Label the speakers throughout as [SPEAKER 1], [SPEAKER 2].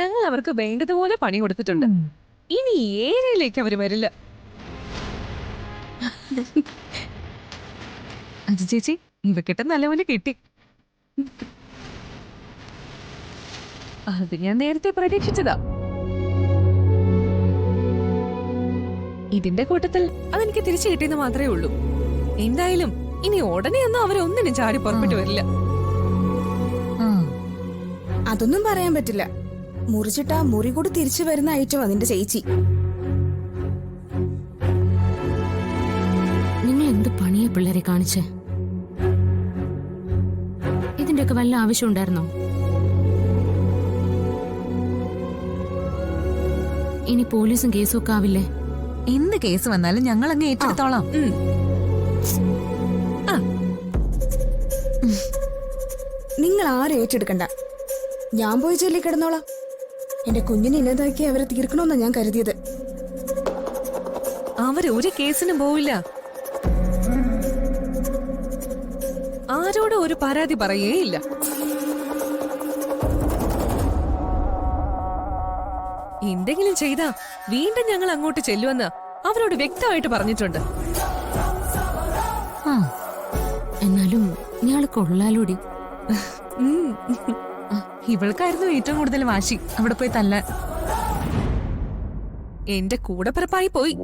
[SPEAKER 1] ഞങ്ങൾ അവർക്ക് വേണ്ടതുപോലെ പണി കൊടുത്തിട്ടുണ്ട്. ഇനി ഈ ഏരിയയിലേക്ക് അവര് വരില്ല. അജി ചേച്ചി, ഇവക്കിട്ട് നല്ലപോലെ കിട്ടി. അത് ഞാൻ നേരത്തെ പ്രതീക്ഷിച്ചതാ. ഇതിന്റെ കൂട്ടത്തിൽ അതെനിക്ക് തിരിച്ചു കിട്ടിയെന്ന് മാത്രമേ ഉള്ളൂ. എന്തായാലും ഇനി ഉടനെ ഒന്നും അവരൊന്നിനും ചാടി പുറപ്പെട്ടു വരില്ല.
[SPEAKER 2] അതൊന്നും പറയാൻ പറ്റില്ല. മുറിച്ചിട്ട് ആ മുറി കൂടി തിരിച്ചു വരുന്ന ഐറ്റം അതിന്റെ ചേച്ചി.
[SPEAKER 3] നിങ്ങൾ എന്ത് പണിയാ പിള്ളേരെ കാണിച്ചേ? ഇതിന്റെയൊക്കെ വല്ല ആവശ്യം ഉണ്ടായിരുന്നോ? ഇനി പോലീസും കേസും ഒക്കെ ആവില്ലേ?
[SPEAKER 4] എന്ത് കേസ് വന്നാലും ഞങ്ങൾ അങ്ങ് ഏറ്റെടുത്തോളാം.
[SPEAKER 2] നിങ്ങൾ ആരും ഏറ്റെടുക്കണ്ട. ഞാൻ പോയി ജയിലിൽ കിടന്നോളാം. എന്റെ കുഞ്ഞിനെ ഇല്ലാതാക്കി അവരെ തീർക്കണമെന്നാ ഞാൻ കരുതിയത്.
[SPEAKER 1] അവരൊരു കേസിനും പോവില്ല. ആരോടും ഒരു പരാതി പറയേയില്ല. എന്തെങ്കിലും ചെയ്താ വീണ്ടും ഞങ്ങൾ അങ്ങോട്ട് ചെല്ലുമെന്ന് അവരോട് വ്യക്തമായിട്ട് പറഞ്ഞിട്ടുണ്ട്.
[SPEAKER 3] എന്നാലും ഇയാള് കൊള്ളാലോടി.
[SPEAKER 4] ഇവൾക്കായിരുന്നു ഏറ്റവും കൂടുതൽ വാശി അവിടെ പോയി തല്ലാൻ.
[SPEAKER 1] എന്റെ കൂടെ പിറപ്പായി പോയി.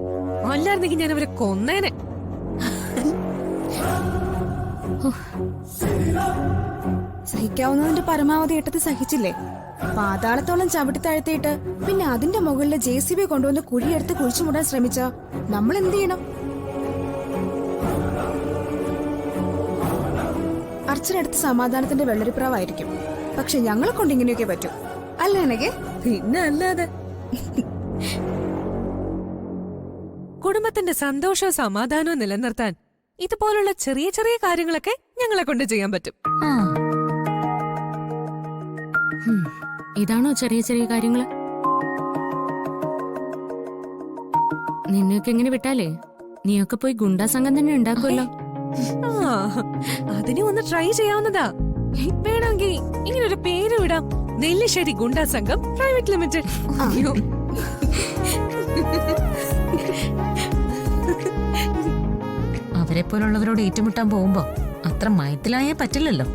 [SPEAKER 1] അല്ലായിരുന്നെങ്കിൽ ഞാൻ അവരെ കൊന്നേനെ.
[SPEAKER 2] സഹിക്കാവുന്നതിന്റെ പരമാവധി ഏട്ടത്തിൽ സഹിച്ചില്ലേ? പാതാളത്തോളം ചവിട്ടി താഴ്ത്തിയിട്ട് പിന്നെ അതിന്റെ മുകളിൽ JCB കൊണ്ടുവന്ന് കുഴിയെടുത്ത് കുഴിച്ചു മൂടാൻ ശ്രമിച്ച നമ്മൾ എന്ത് ചെയ്യണം? അർച്ചനടുത്ത് സമാധാനത്തിന്റെ വെള്ളരിപ്രാവായിരിക്കും. പക്ഷെ ഞങ്ങളെ കൊണ്ട് ഇങ്ങനെയൊക്കെ പറ്റും അല്ലേ എനിക്ക്?
[SPEAKER 1] പിന്നെ അല്ലാതെ. കുടുംബത്തിന്റെ സന്തോഷവും സമാധാനവും നിലനിർത്താൻ ഇതുപോലുള്ള ചെറിയ ചെറിയ കാര്യങ്ങളൊക്കെ ഞങ്ങളെ കൊണ്ട് ചെയ്യാൻ പറ്റും.
[SPEAKER 3] ഇതാണോ ചെറിയ ചെറിയ കാര്യങ്ങള്? നിന്നെയൊക്കെ എങ്ങനെ വിട്ടാലേ നീയൊക്കെ പോയി ഗുണ്ടാ സംഘം തന്നെ ഉണ്ടാക്കുമല്ലോ.
[SPEAKER 1] അതിനെ ഒന്ന് ട്രൈ ചെയ്യാവുന്നതാ. വേണമെങ്കിൽ ഇങ്ങനൊരു പേര് വിടാം. നെല്ലിശ്ശേരി ഗുണ്ടാ സംഘം പ്രൈവറ്റ് ലിമിറ്റഡ്. അയ്യോ,
[SPEAKER 4] അവരെ പോലുള്ളവരോട് ഏറ്റുമുട്ടാൻ പോകുമ്പോ അത്ര മയത്തിലായേ പറ്റില്ലല്ലോ.